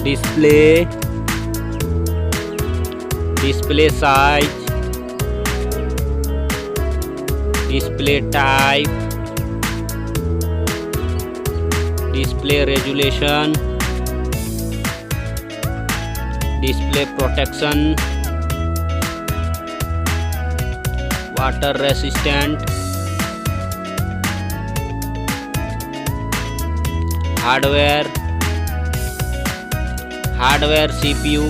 display, display size, display type, display resolution, display protection, water resistant, hardware, hardware CPU,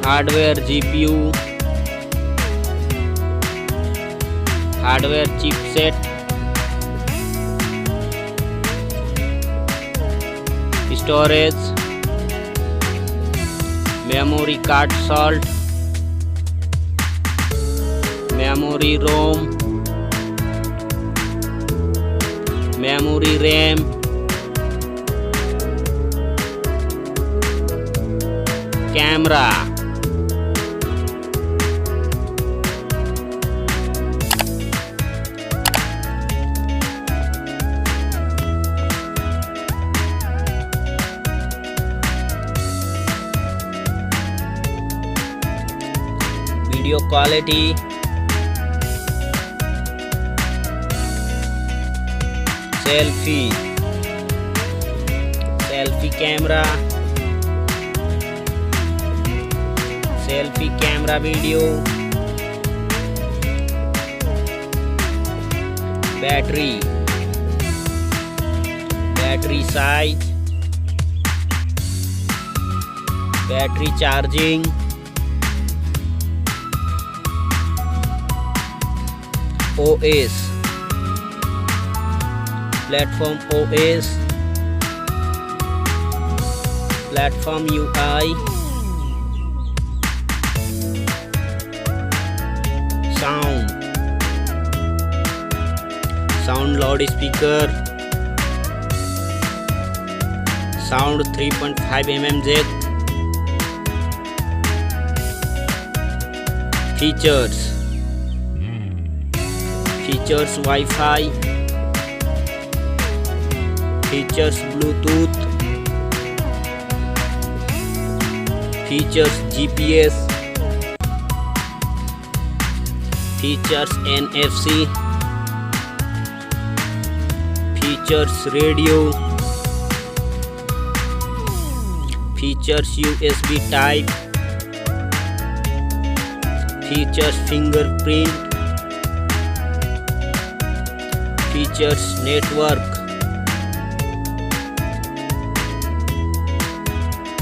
hardware GPU, hardware chipset, storage, memory card slot, memory ROM, memory RAM, camera, video quality, selfie, selfie camera, selfie camera video, battery, battery size, battery charging, OS, platform OS, platform UI, sound, sound loudspeaker, sound 3.5 mm jack, features, features Wi-Fi, features Bluetooth, features GPS, features NFC, features radio, features USB type, features fingerprint, features network,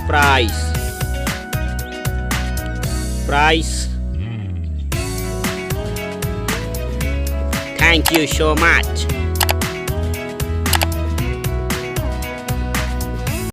price, price. Thank you so much.